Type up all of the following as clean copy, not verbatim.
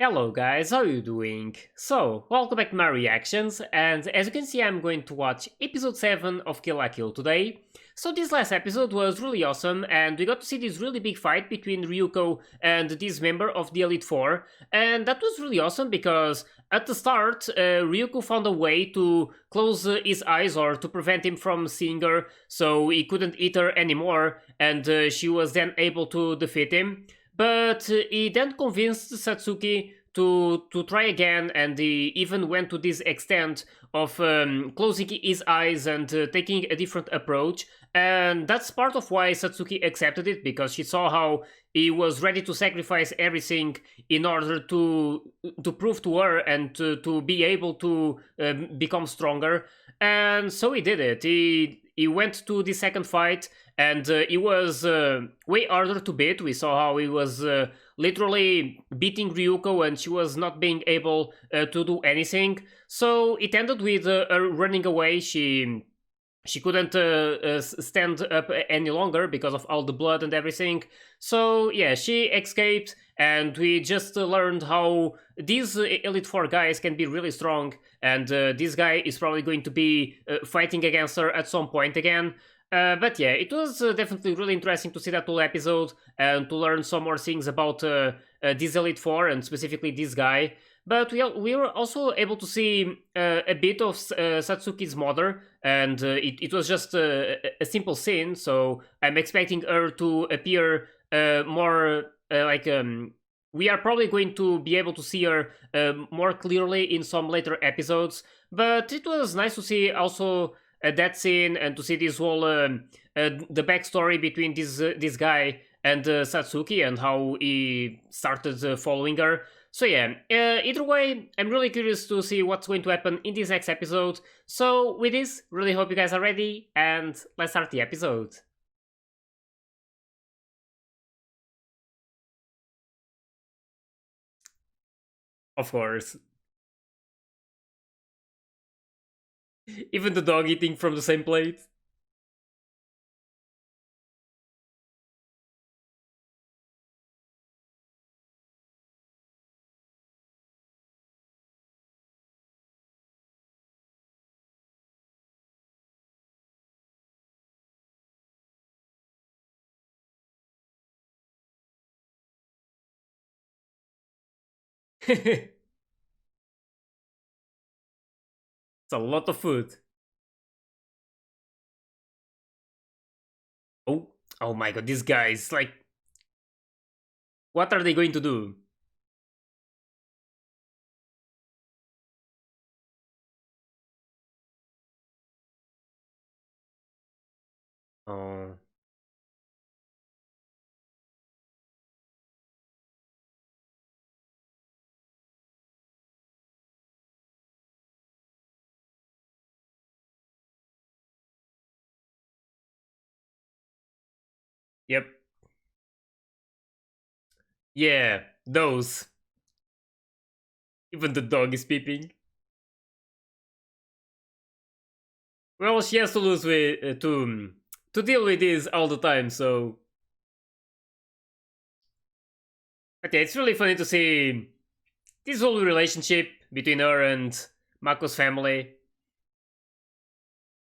Hello guys, how are you doing? So, welcome back to my reactions, and as you can see I'm going to watch episode 7 of Kill la Kill today. So this last episode was really awesome, and we got to see this really big fight between Ryuko and this member of the Elite Four, and that was really awesome because at the start, Ryuko found a way to close his eyes or to prevent him from seeing her, so he couldn't eat her anymore, and she was then able to defeat him. But he then convinced Satsuki to try again, and he even went to this extent of closing his eyes and taking a different approach. And that's part of why Satsuki accepted it, because she saw how he was ready to sacrifice everything in order to prove to her and to be able to become stronger. And so he did it. He went to the second fight, and it was way harder to beat. We saw how he was literally beating Ryuko, and she was not being able to do anything. So it ended with her running away. She couldn't stand up any longer because of all the blood and everything. So yeah, she escaped, and we just learned how these Elite Four guys can be really strong, and this guy is probably going to be fighting against her at some point again. But yeah, it was definitely really interesting to see that whole episode and to learn some more things about this Elite Four and specifically this guy. But we were also able to see a bit of Satsuki's mother, and it was just a simple scene, so I'm expecting her to appear more like. We are probably going to be able to see her more clearly in some later episodes, but it was nice to see also that scene and to see this whole the backstory between this guy and Satsuki and how he started following her. So yeah, either way, I'm really curious to see what's going to happen in this next episode. So with this, really hope you guys are ready, and let's start the episode. Of course. Even the dog eating from the same plate. It's a lot of food. Oh, oh my god, these guys, like, what are they going to do? Oh, yep. Yeah, those. Even the dog is peeping. Well, she has to lose with to deal with this all the time. So okay, it's really funny to see this whole relationship between her and Mako's family.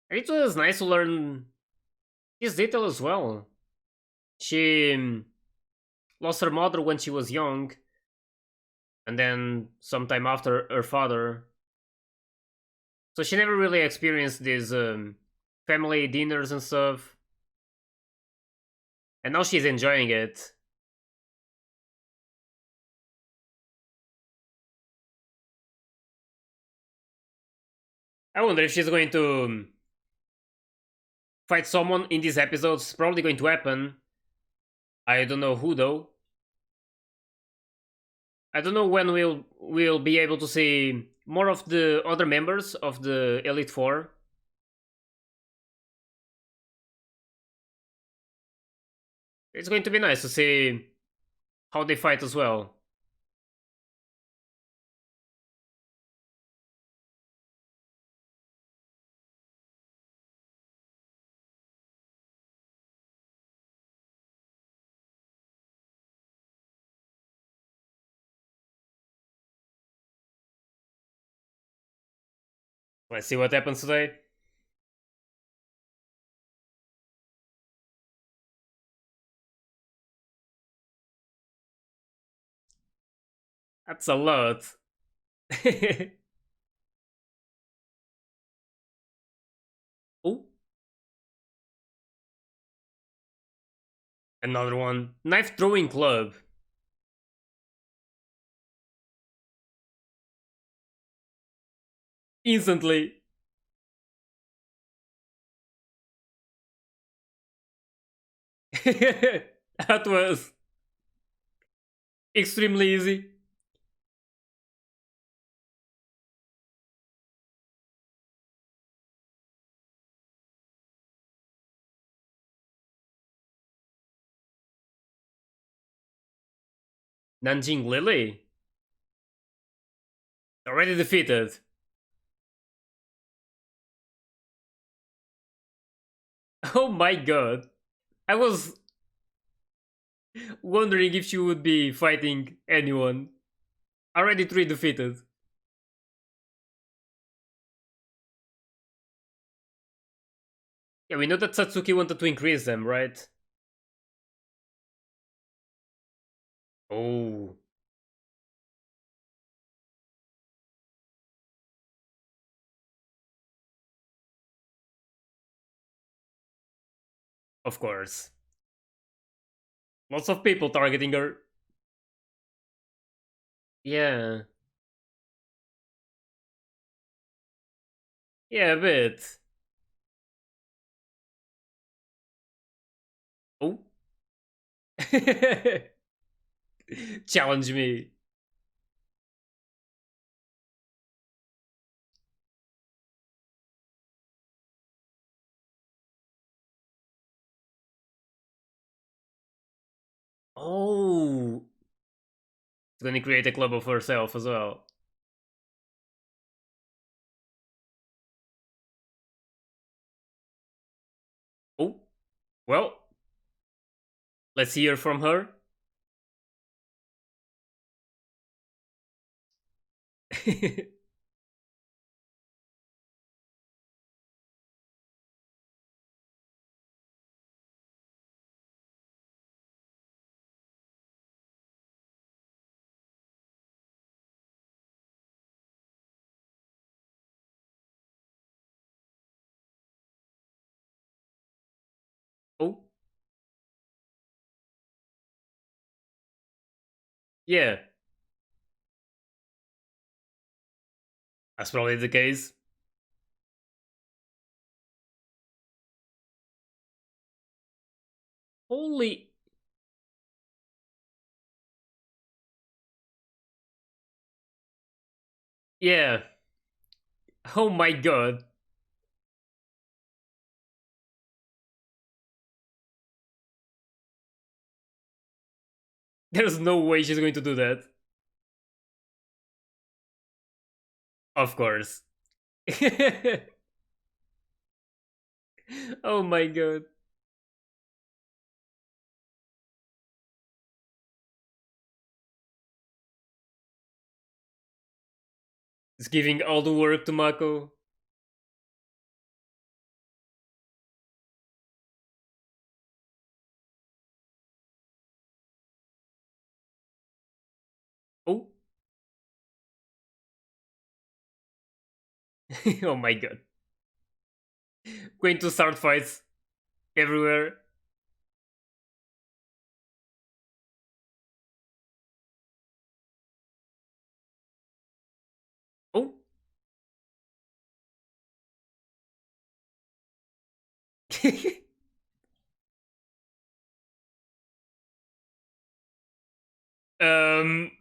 And it was nice to learn this detail as well. She lost her mother when she was young, and then sometime after her father. So she never really experienced these family dinners and stuff. And now she's enjoying it. I wonder if she's going to fight someone in these episodes. Probably going to happen. I don't know who though. I don't know when we'll be able to see more of the other members of the Elite Four. It's going to be nice to see how they fight as well. Let's see what happens today. That's a lot. Oh, another one. Knife throwing club. Instantly. That was extremely easy. Nanjing Lily. Already defeated. Oh my god. I was wondering if she would be fighting anyone. Already 3 defeated. Yeah, we know that Satsuki wanted to increase them, right? Oh, of course. Lots of people targeting her. Yeah. Yeah, a bit. Oh. Challenge me. Oh. It's gonna create a club of herself as well. Oh. Well, let's hear from her. Oh. Yeah. That's probably the case. Holy. Yeah. Oh my god. There's no way she's going to do that. Of course. Oh my god. It's giving all the work to Mako. Oh. Oh my god. Going to start fights everywhere. Oh. um.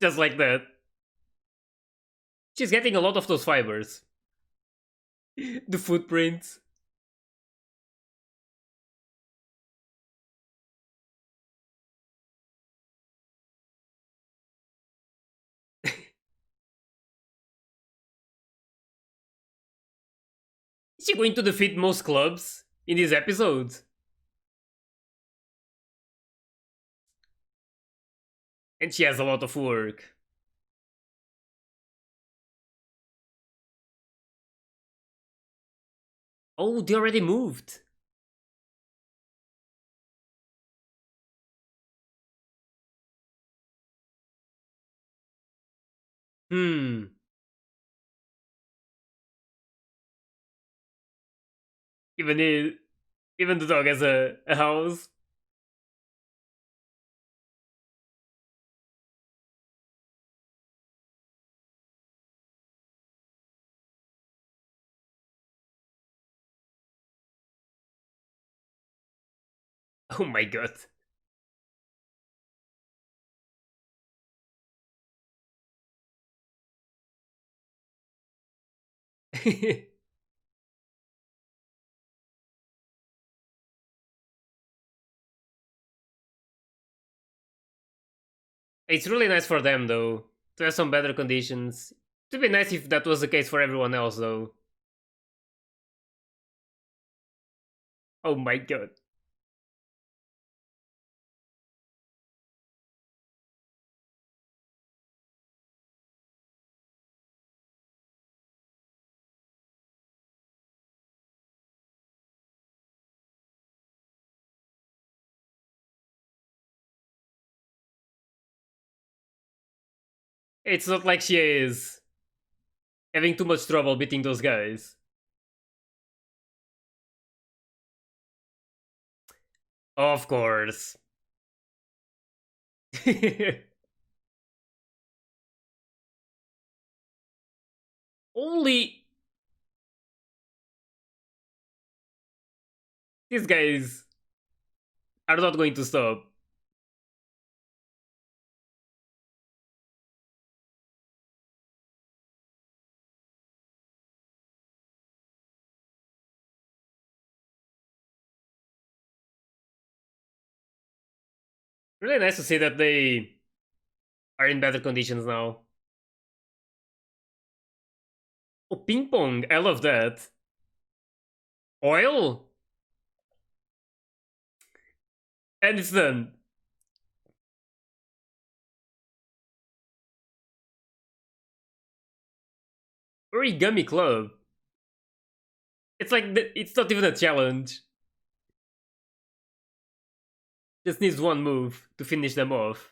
Just like that. She's getting a lot of those fibers. The footprints. Is she going to defeat most clubs in these episodes? And she has a lot of work. Oh, they already moved. Hmm. Even it, even the dog has a house. Oh my god. It's really nice for them though to have some better conditions. It'd be nice if that was the case for everyone else though. Oh my god. It's not like she is having too much trouble beating those guys. Of course. Only these guys are not going to stop. Really nice to see that they are in better conditions now. Oh, ping pong. I love that. Oil? And it's done. Origami Club. It's like, it's not even a challenge. Just needs one move to finish them off.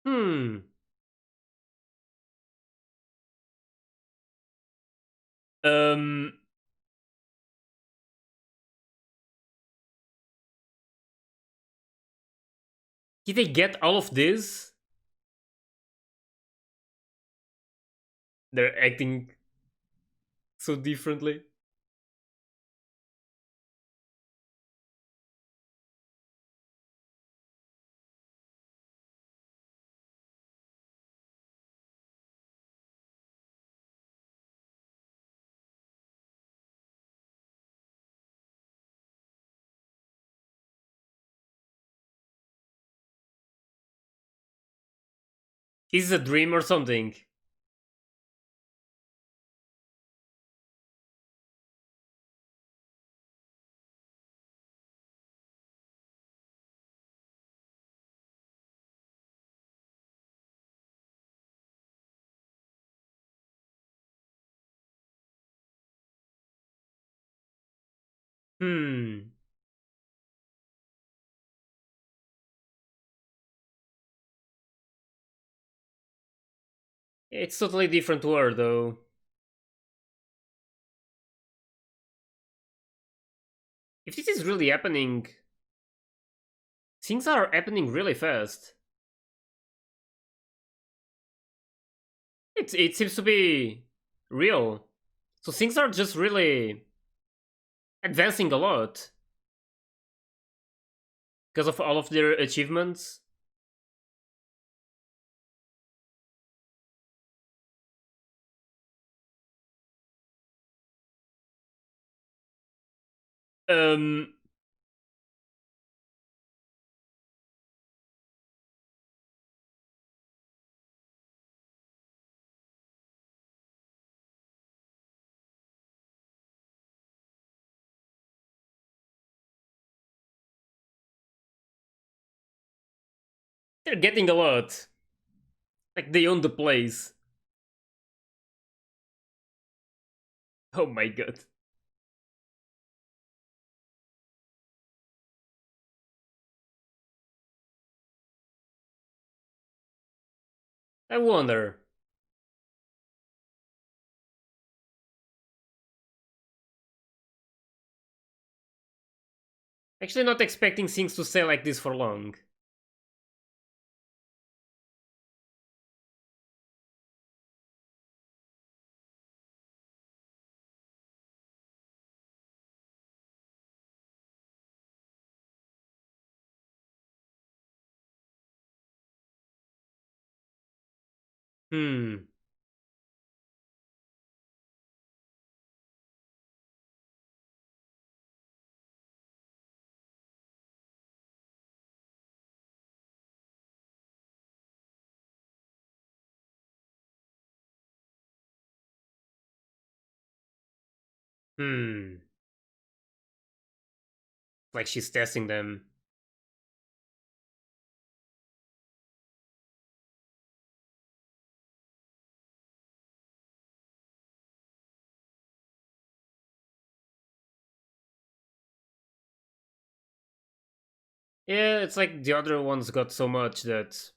Hmm. Um. Did they get all of this? They're acting so differently. Is it a dream or something? Hmm. It's totally different world though. If this is really happening, things are happening really fast. It seems to be real. So things are just really advancing a lot because of all of their achievements. Um. They're getting a lot. Like they own the place. Oh my god. I wonder. Actually not expecting things to stay like this for long. Hmm. Hmm. Like she's testing them. Yeah, it's like the other ones got so much that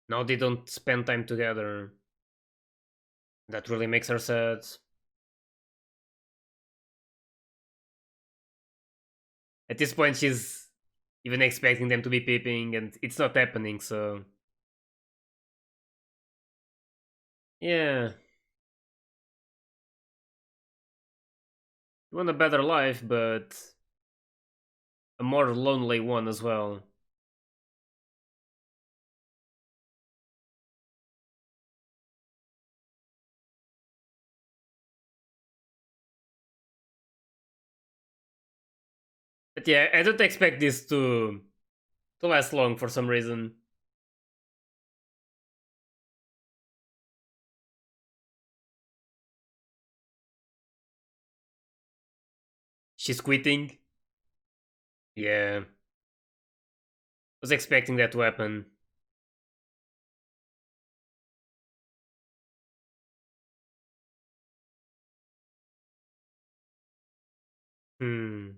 now they don't spend time together. That really makes her sad. At this point, she's even expecting them to be peeping, and it's not happening, so. Yeah. You want a better life, but a more lonely one as well. But yeah, I don't expect this to last long for some reason. She's quitting. Yeah. Was expecting that to happen. Hmm.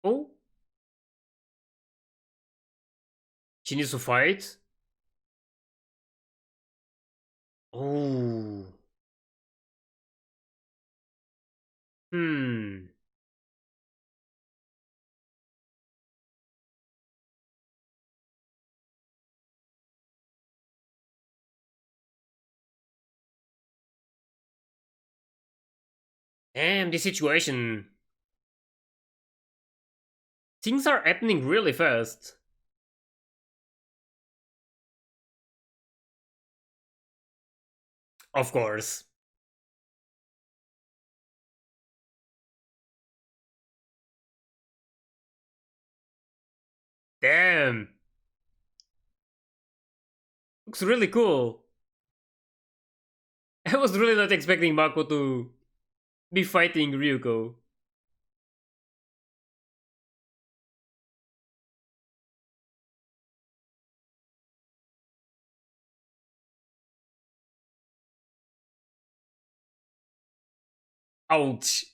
Oh, she needs to fight? Oh. Hmm. Damn, this situation. Things are happening really fast. Of course. Damn. Looks really cool. I was really not expecting Mako to be fighting Ryuko. Ouch.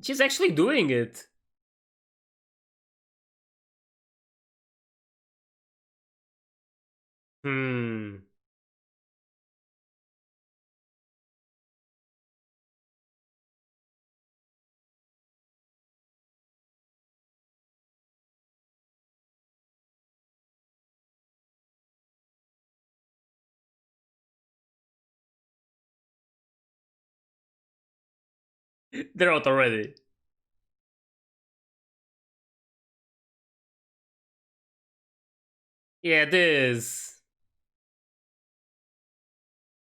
She's actually doing it. Hmm. They're out already. Yeah, this.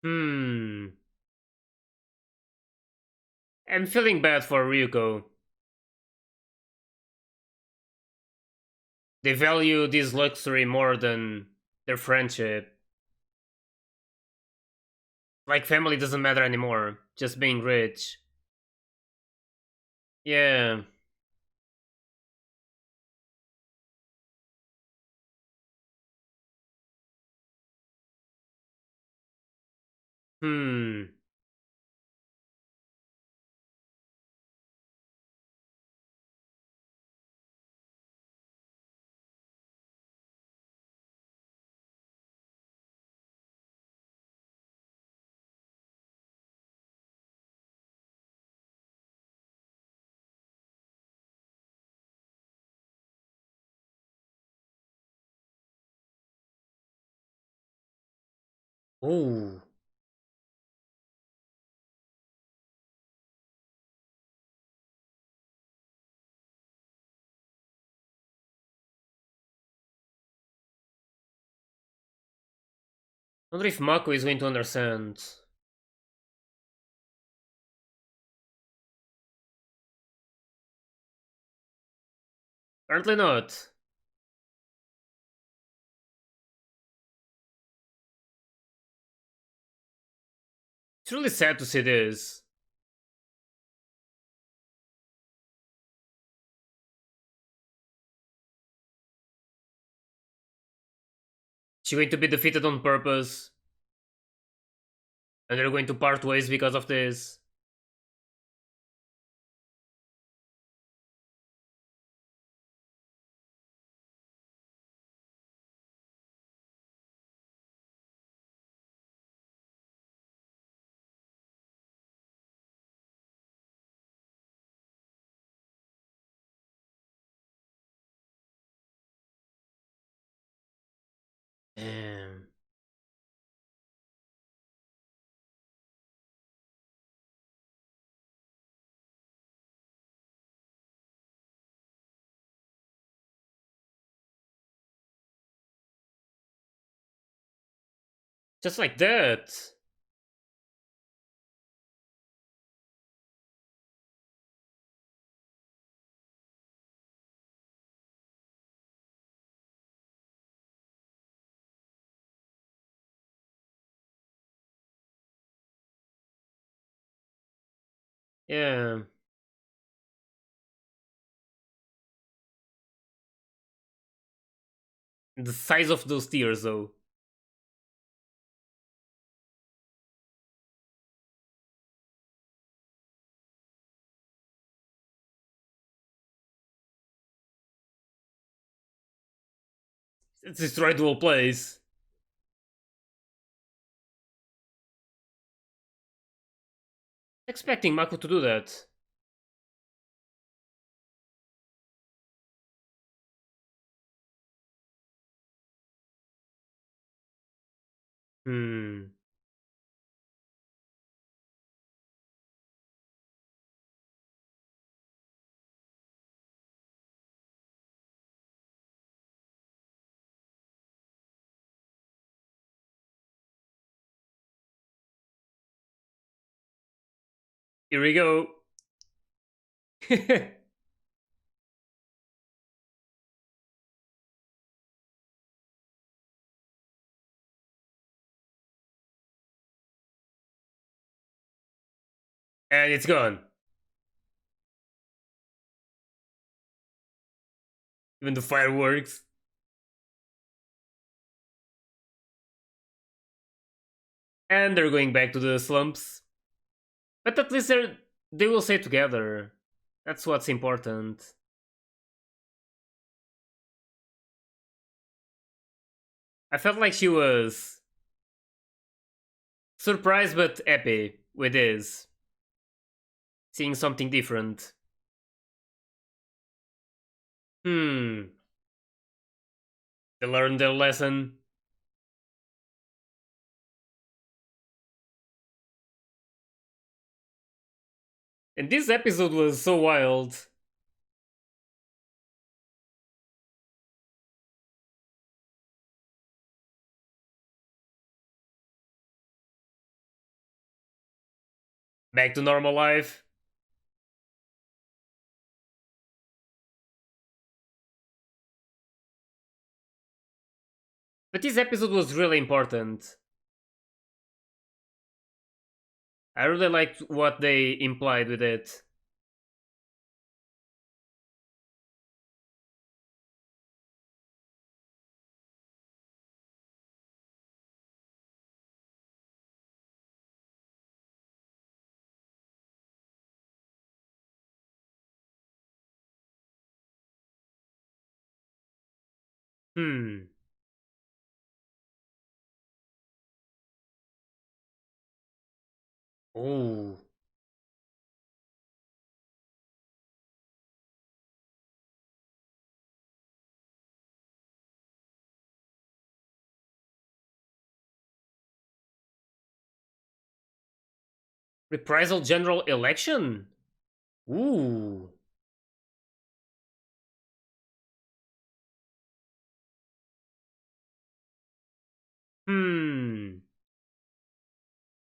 Hmm. I'm feeling bad for Ryuko. They value this luxury more than their friendship. Like family doesn't matter anymore, just being rich. Yeah. Hmm. Ooh. I wonder if Mako is going to understand. Apparently not. It's really sad to see this. She's going to be defeated on purpose, and they're going to part ways because of this. Damn. Just like that. Yeah. The size of those tears, though. It's destroyed the whole place. Expecting Mako to do that. Hmm. Here we go. And it's gone. Even the fireworks. And they're going back to the slumps. But at least they will stay together. That's what's important. I felt like she was surprised but happy with this. Seeing something different. Hmm. They learned their lesson. And this episode was so wild. Back to normal life. But this episode was really important. I really liked what they implied with it. Hmm. Oh. Reprisal general election? Ooh. Hmm.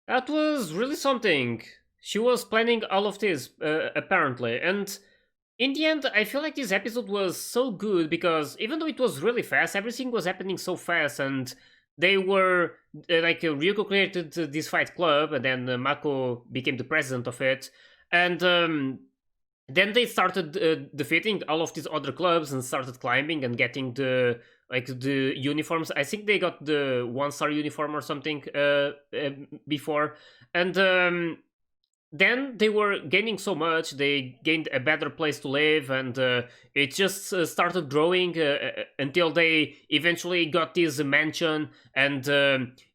That was really something. She was planning all of this, apparently. And in the end, I feel like this episode was so good because even though it was really fast, everything was happening so fast, and they were Ryuko created this fight club, and then Mako became the president of it, and then they started defeating all of these other clubs and started climbing and getting the uniforms. I think they got the 1 star uniform or something before, and then they were gaining so much. They gained a better place to live, and it just started growing until they eventually got this mansion. And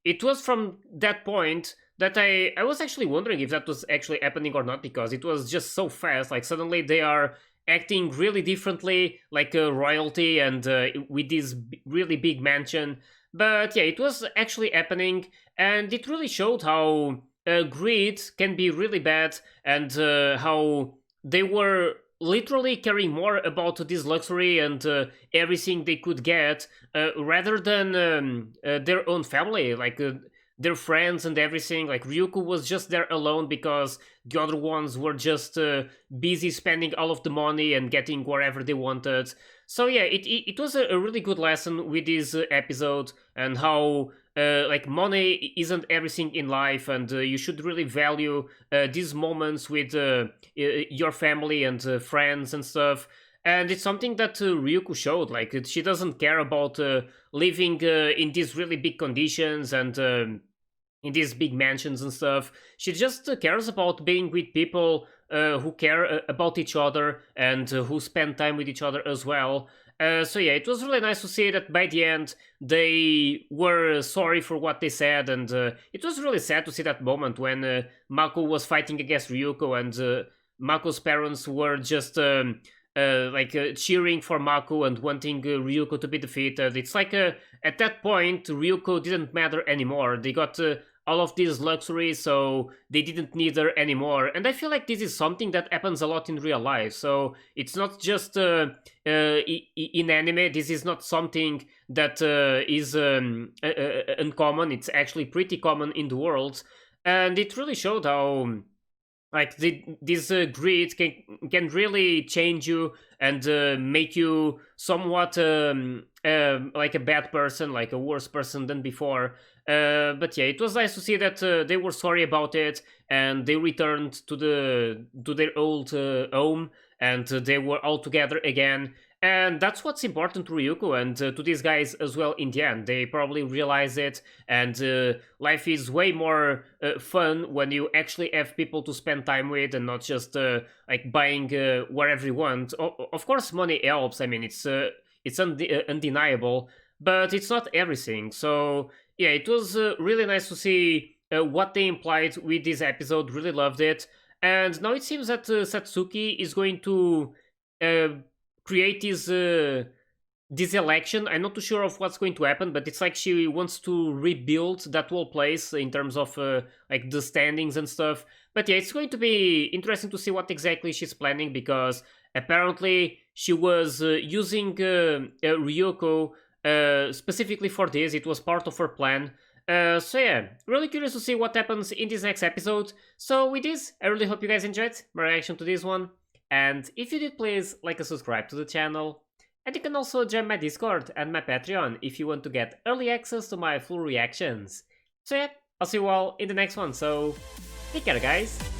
it was from that point that I was actually wondering if that was actually happening or not, because it was just so fast. Like suddenly they are acting really differently, like royalty, and with this really big mansion. But yeah, it was actually happening, and it really showed how greed can be really bad, and how they were literally caring more about this luxury and everything they could get, rather than their own family, like their friends and everything. Like Ryuko was just there alone because the other ones were just busy spending all of the money and getting whatever they wanted. So yeah, it was a really good lesson with this episode, and how like money isn't everything in life, and you should really value these moments with your family and friends and stuff. And it's something that Ryuko showed. Like she doesn't care about living in these really big conditions and in these big mansions and stuff. She just cares about being with people who care about each other, and who spend time with each other as well. So yeah, it was really nice to see that by the end they were sorry for what they said, and it was really sad to see that moment when Mako was fighting against Ryuko, and Mako's parents were just cheering for Mako and wanting Ryuko to be defeated. It's like at that point Ryuko didn't matter anymore. They got all of these luxuries, so they didn't need her anymore. And I feel like this is something that happens a lot in real life. So it's not just in anime. This is not something that is uncommon. It's actually pretty common in the world, and it really showed how like this greed can really change you, and make you somewhat like a bad person, like a worse person than before. But yeah, it was nice to see that they were sorry about it, and they returned to their old home, and they were all together again. And that's what's important to Ryuko and to these guys as well. In the end, they probably realize it, and life is way more fun when you actually have people to spend time with, and not just like buying whatever you want. Of course, money helps. I mean, it's undeniable, but it's not everything. So yeah, it was really nice to see what they implied with this episode. Really loved it, and now it seems that Satsuki is going to uh, create this election. I'm not too sure of what's going to happen, but it's like she wants to rebuild that whole place in terms of like the standings and stuff. But yeah, it's going to be interesting to see what exactly she's planning, because apparently she was using Ryoko specifically for this. It was part of her plan. So yeah, really curious to see what happens in this next episode. So with this, I really hope you guys enjoyed my reaction to this one. And if you did, please like and subscribe to the channel. And you can also join my Discord and my Patreon if you want to get early access to my full reactions. So yeah, I'll see you all in the next one, so take care guys!